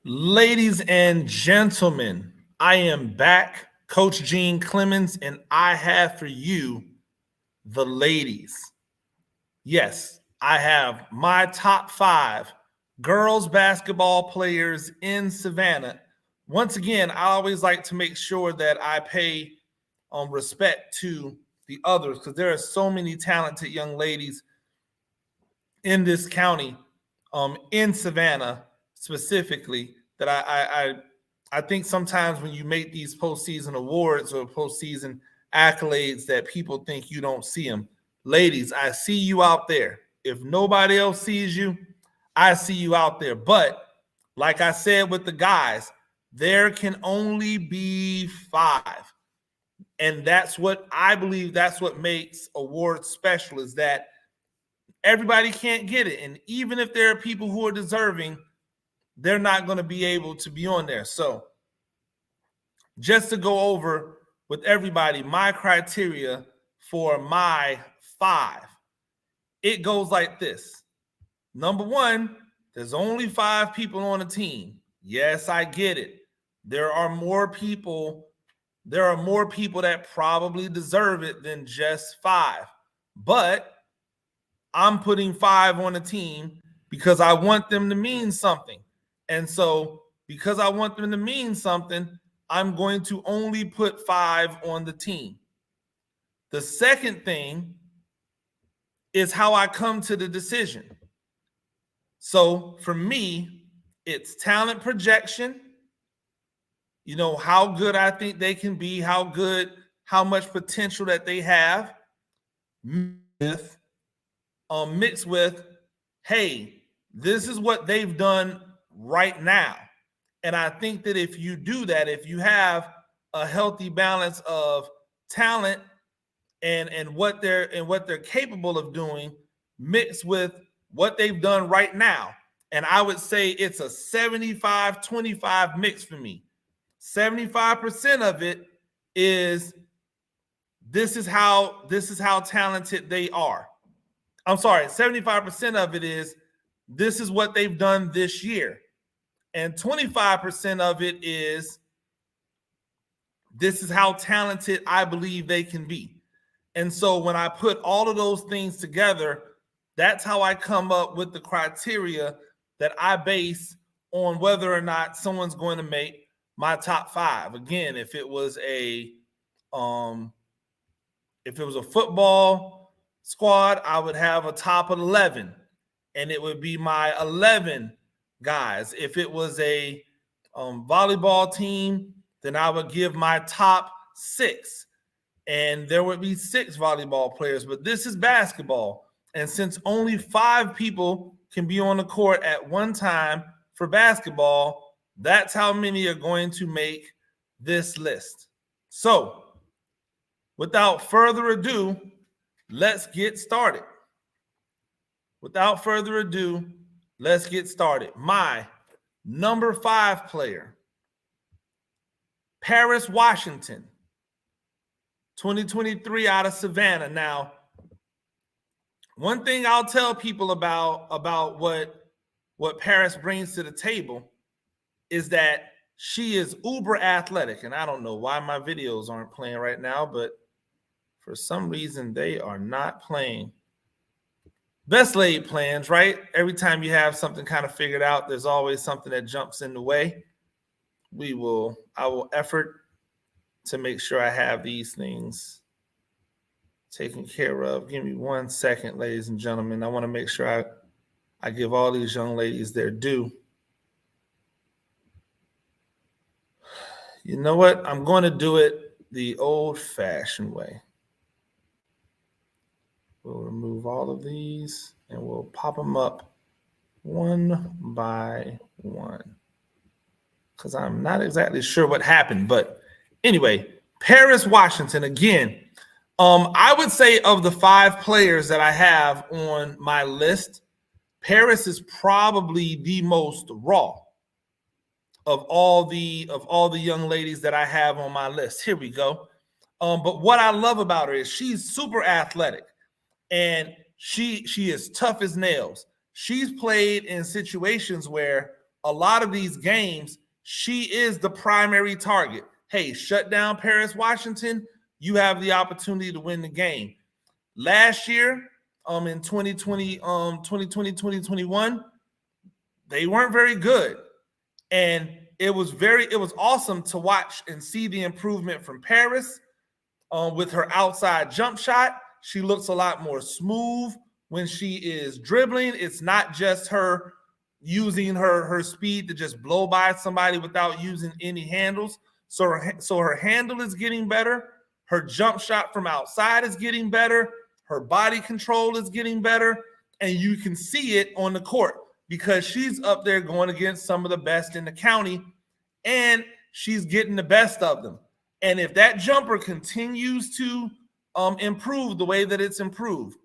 Ladies and gentlemen, I am back, Coach Gene Clemens, and I have for you the ladies. Yes, I have my top 5 girls basketball players in Savannah. Once again, I always like to make sure that I pay respect to the others because there are so many talented young ladies in this county, in Savannah specifically, that I think sometimes when you make these postseason awards or postseason accolades that people think you don't see them. Ladies, I see you out there. If nobody else sees you, I see you out there. But like I said with the guys, there can only be 5. And that's what I believe, that's what makes awards special, is that everybody can't get it. And even if there are people who are deserving, they're not going to be able to be on there. So just to go over with everybody, my criteria for my 5, it goes like this. Number 1, there's only 5 people on a team. Yes, I get it. There are more people that probably deserve it than just 5. But I'm putting 5 on a team because I want them to mean something. And so because I want them to mean something, I'm going to only put 5 on the team. The second thing is how I come to the decision. So for me, it's talent projection, how good I think they can be, how much potential that they have, mixed with, hey, this is what they've done right now. And I think that if you do that, if you have a healthy balance of talent and what they're capable of doing, mixed with what they've done right now, and I would say it's a 75-25 mix for me. 75% of it is this is how talented they are. I'm sorry, 75% of it is this is what they've done this year. And 25% of it is this is how talented I believe they can be. And so when I put all of those things together, that's how I come up with the criteria that I base on whether or not someone's going to make my top 5. Again, if it was a football squad, I would have a top 11, and it would be my 11 guys. If it was a volleyball team, then I would give my top 6, and there would be 6 volleyball players. But this is basketball, and since only 5 people can be on the court at one time for basketball, that's how many are going to make this list. So without further ado, let's get started. My number 5 player, Paris Washington, 2023 out of Savannah. Now, one thing I'll tell people about what Paris brings to the table is that she is uber athletic. And I don't know why my videos aren't playing right now, but for some reason they are not playing. Best laid plans, right? Every time you have something kind of figured out, there's always something that jumps in the way. I will effort to make sure I have these things taken care of. Give me 1 second, ladies and gentlemen. I want to make sure I give all these young ladies their due. You know what? I'm going to do it the old-fashioned way. We'll remove all of these and we'll pop them up one by one, because I'm not exactly sure what happened. But anyway, Paris Washington, again, I would say of the 5 players that I have on my list, Paris is probably the most raw of all the young ladies that I have on my list. Here we go. But what I love about her is she's super athletic, and she is tough as nails. She's played in situations where a lot of these games, she is the primary target. Hey, shut down Paris Washington. You have the opportunity to win the game. Last year, in 2021, they weren't very good. And it was awesome to watch and see the improvement from Paris with her outside jump shot. She looks a lot more smooth when she is dribbling. It's not just her using her speed to just blow by somebody without using any handles. So her handle is getting better. Her jump shot from outside is getting better. Her body control is getting better. And you can see it on the court because she's up there going against some of the best in the county, and she's getting the best of them. And if that jumper continues to improve the way that it's improved,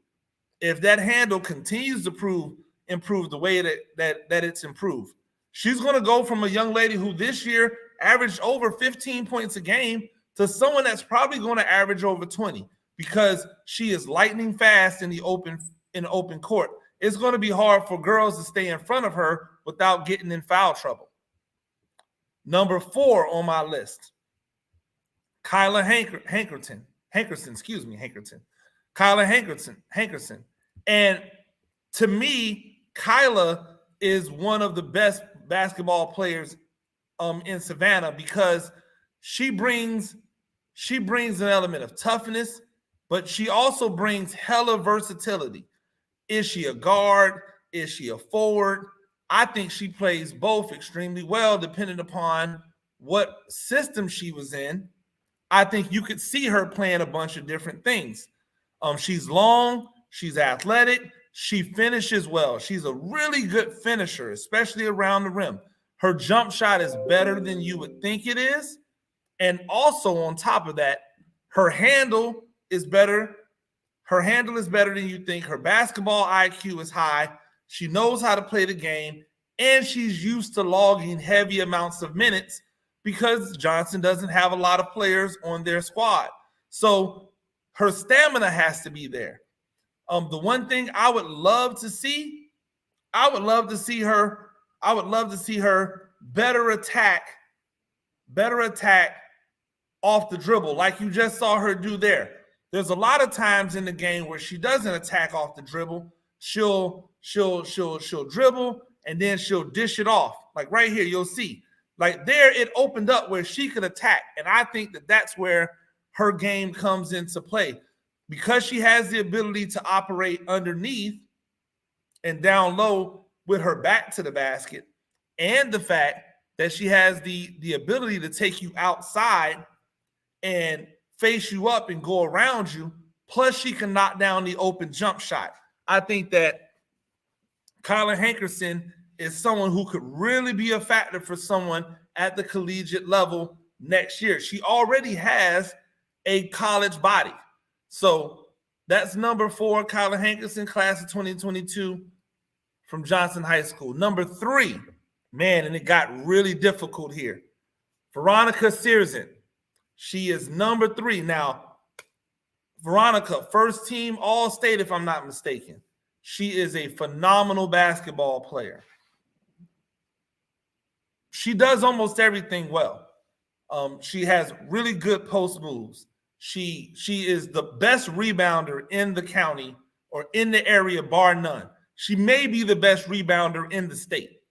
if that handle continues to improve the way that it's improved, she's going to go from a young lady who this year averaged over 15 points a game to someone that's probably going to average over 20 because she is lightning fast in the open court. It's going to be hard for girls to stay in front of her without getting in foul trouble. Number 4 on my list, Kyla Hankerson. Kyla Hankerson. And to me, Kyla is one of the best basketball players in Savannah because she brings an element of toughness, but she also brings hella versatility. Is she a guard? Is she a forward? I think she plays both extremely well, depending upon what system she was in. I think you could see her playing a bunch of different things. She's long, she's athletic, she finishes well. She's a really good finisher, especially around the rim. Her jump shot is better than you would think it is. And also on top of that, her handle is better. Her handle is better than you think. Her basketball IQ is high. She knows how to play the game, and she's used to logging heavy amounts of minutes because Johnson doesn't have a lot of players on their squad. So her stamina has to be there. The one thing I would love to see her better attack off the dribble, like you just saw her do there. There's a lot of times in the game where she doesn't attack off the dribble. She'll dribble and then she'll dish it off. Like right here, you'll see. Like there, it opened up where she could attack. And I think that that's where her game comes into play. Because she has the ability to operate underneath and down low with her back to the basket, and the fact that she has the ability to take you outside and face you up and go around you, plus she can knock down the open jump shot. I think that Kyla Hankerson is someone who could really be a factor for someone at the collegiate level next year. She already has a college body. So that's number 4, Kyla Hankerson, class of 2022 from Johnson High School. Number 3, man, and it got really difficult here, Veronica Searson. She is number 3. Now, Veronica, first team All-State, if I'm not mistaken. She is a phenomenal basketball player. She does almost everything well. She has really good post moves. She is the best rebounder in the county or in the area, bar none. She may be the best rebounder in the state.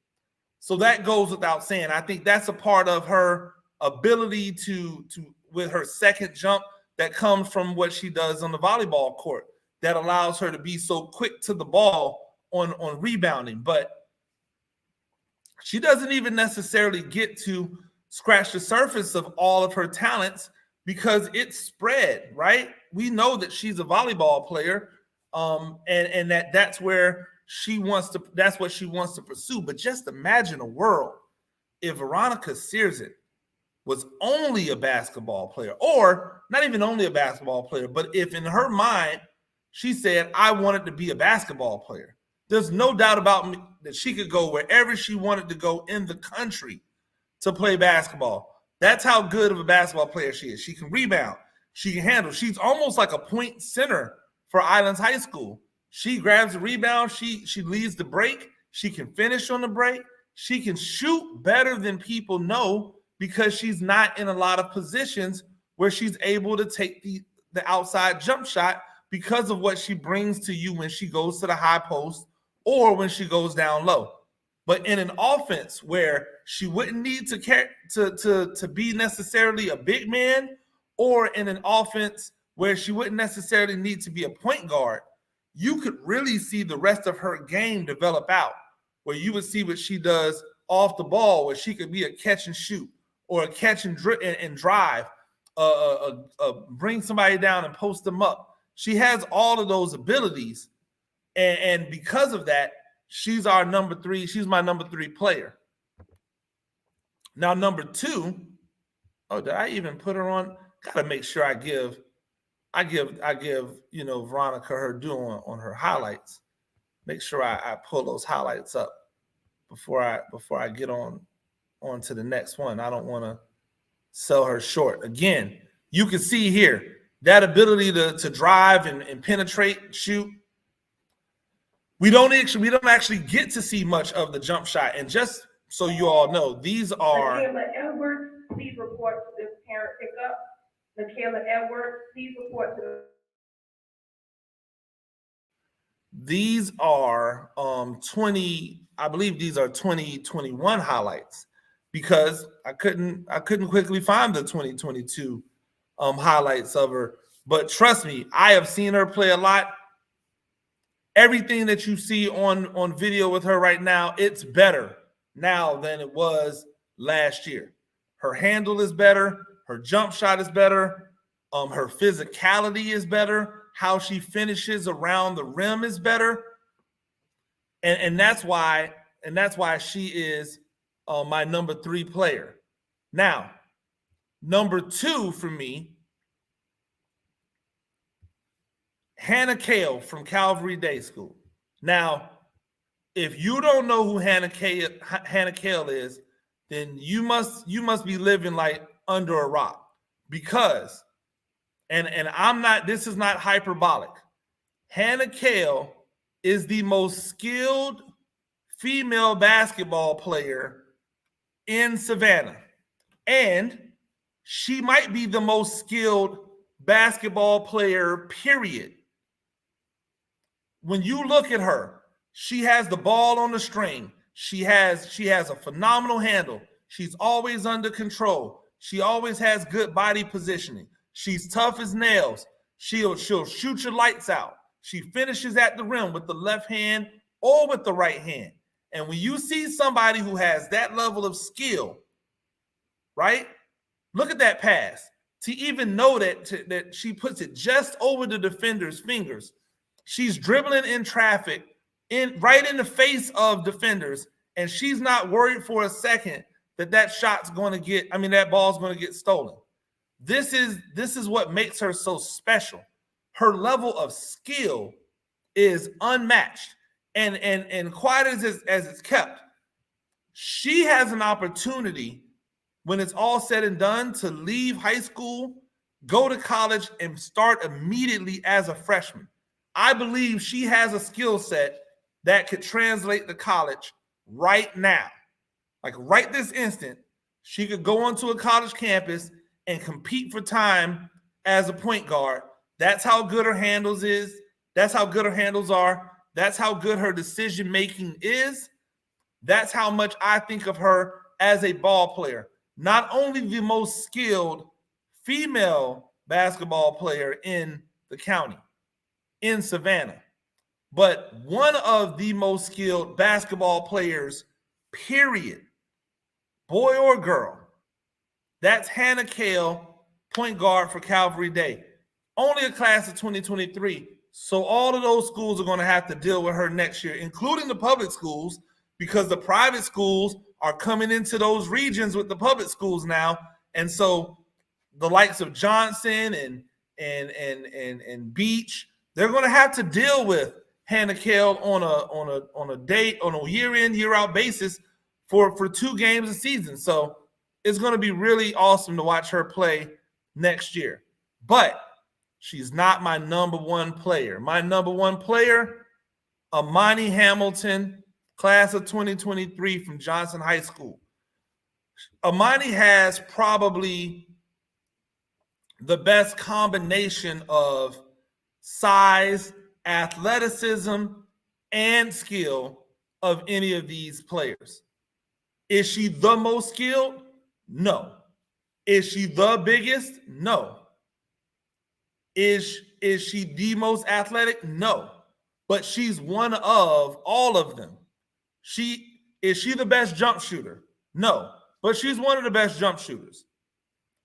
So that goes without saying. I think that's a part of her ability to with her second jump that comes from what she does on the volleyball court that allows her to be so quick to the ball on rebounding. But she doesn't even necessarily get to scratch the surface of all of her talents because it's spread, right? We know that she's a volleyball player, and that's where that's what she wants to pursue. But just imagine a world if Veronica Searson was only a basketball player, or not even only a basketball player, but if in her mind she said, I wanted to be a basketball player. There's no doubt about me that she could go wherever she wanted to go in the country to play basketball. That's how good of a basketball player she is. She can rebound. She can handle. She's almost like a point center for Islands High School. She grabs the rebound. She leads the break. She can finish on the break. she can shoot better than people know because she's not in a lot of positions where she's able to take the outside jump shot because of what she brings to you when she goes to the high post or when she goes down low. But in an offense where she wouldn't need to be necessarily a big man, or in an offense where she wouldn't necessarily need to be a point guard, you could really see the rest of her game develop out, where you would see what she does off the ball, where she could be a catch and shoot or a catch and drive, bring somebody down and post them up. She has all of those abilities, and because of that, she's our number 3. She's my number 3 player. Now, number 2. Oh, did I even put her on? Gotta make sure I give Veronica her due on her highlights. Make sure I pull those highlights up before I get on to the next one. I don't want to sell her short. Again, you can see here that ability to drive and penetrate, shoot. We don't actually get to see much of the jump shot. And just so you all know, these are Michaela Edwards, please report to this parent pickup. Michaela Edwards, please report to these are 20, I believe these are 2021 highlights, because I couldn't quickly find the 2022 highlights of her. But trust me, I have seen her play a lot. Everything that you see on video with her right now, it's better now than it was last year. Her handle is better. Her jump shot is better. Her physicality is better. How she finishes around the rim is better. And that's why she is my number 3 player. Now, number 2 for me, Hannah Kale from Calvary Day School. Now, if you don't know who Hannah Kale is, then you must be living like under a rock, because and I'm not, this is not hyperbolic. Hannah Kale is the most skilled female basketball player in Savannah, and she might be the most skilled basketball player, period. When you look at her, she has the ball on the string. She has a phenomenal handle. She's always under control. She always has good body positioning. She's tough as nails. She'll shoot your lights out. She finishes at the rim with the left hand or with the right hand. And when you see somebody who has that level of skill, right? Look at that pass. To even know that she puts it just over the defender's fingers. She's dribbling in traffic, right in the face of defenders, and she's not worried for a second that that ball's going to get stolen. This is what makes her so special. Her level of skill is unmatched, and quiet as it's kept, she has an opportunity, when it's all said and done, to leave high school, go to college, and start immediately as a freshman. I believe she has a skill set that could translate to college right now. Like right this instant, she could go onto a college campus and compete for time as a point guard. That's how good her handles is. That's how good her handles are. That's how good her decision making is. That's how much I think of her as a ball player. Not only the most skilled female basketball player in the county, in Savannah, but one of the most skilled basketball players, period, boy or girl. That's Hannah Kale, point guard for Calvary Day. Only a class of 2023. So all of those schools are going to have to deal with her next year, including the public schools, because the private schools are coming into those regions with the public schools now. And so the likes of Johnson and Beach, they're going to have to deal with Hannah Kale on a year in, year out basis for 2 games a season. So it's going to be really awesome to watch her play next year. But she's not my number 1 player. My number 1 player, Armani Hamilton, class of 2023 from Johnson High School. Armani has probably the best combination of size, athleticism, and skill of any of these players. Is she the most skilled? No. Is she the biggest? No. Is she the most athletic? No. But she's one of all of them. Is she the best jump shooter? No. But she's one of the best jump shooters.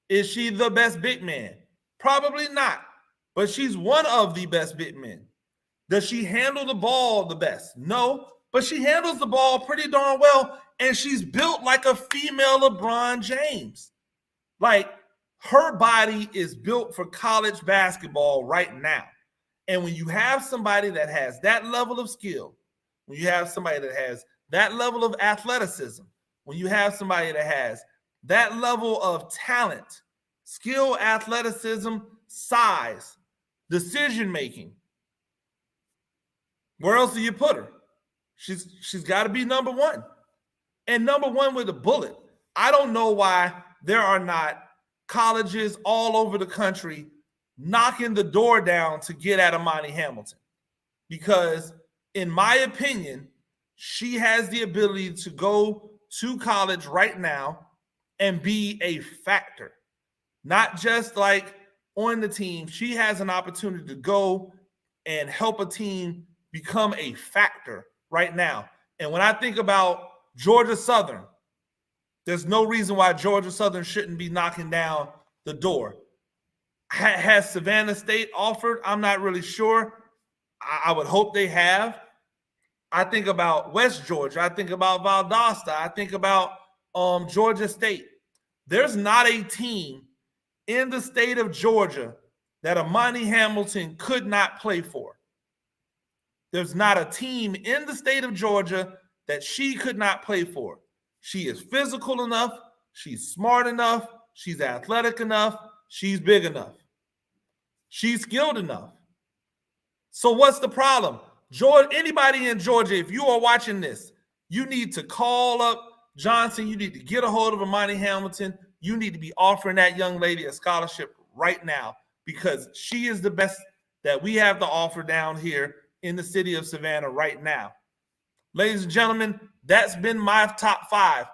Is she the best big man? Probably not. But she's one of the best big men. Does she handle the ball the best? No. But she handles the ball pretty darn well. And she's built like a female LeBron James. Like, her body is built for college basketball right now. And when you have somebody that has that level of skill, when you have somebody that has that level of athleticism, when you have somebody that has that level of talent, skill, athleticism, size, decision-making, where else do you put her? She's got to be number one. And number one with a bullet. I don't know why there are not colleges all over the country knocking the door down to get at Armani Hamilton. Because in my opinion, she has the ability to go to college right now and be a factor. Not just like on the team. She has an opportunity to go and help a team become a factor right now. And when I think about Georgia Southern, there's no reason why Georgia Southern shouldn't be knocking down the door. Has Savannah State offered? I'm not really sure. I would hope they have. I think about West Georgia. I think about Valdosta. I think about Georgia State. There's not a team in the state of Georgia that Armani Hamilton could not play for. There's not a team in the state of Georgia that she could not play for. She is physical enough. She's smart enough. She's athletic enough. She's big enough. She's skilled enough. So what's the problem? Anybody in Georgia, if you are watching this, you need to call up Johnson. You need to get a hold of Armani Hamilton. You need to be offering that young lady a scholarship right now because she is the best that we have to offer down here in the city of Savannah right now. Ladies and gentlemen, that's been my top 5.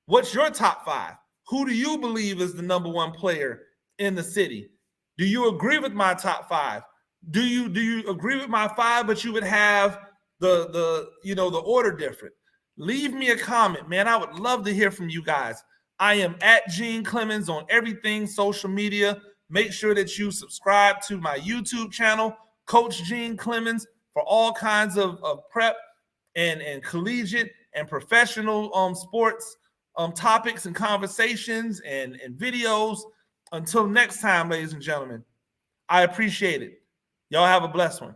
What's your top 5? Who do you believe is the number one player in the city? Do you agree with my top 5? Do you agree with my 5, but you would have the order different? Leave me a comment, man. I would love to hear from you guys. I am at Gene Clemens on everything social media. Make sure that you subscribe to my YouTube channel, Coach Gene Clemens, for all kinds of prep and collegiate and professional sports topics and conversations and videos. Until next time, ladies and gentlemen, I appreciate it. Y'all have a blessed one.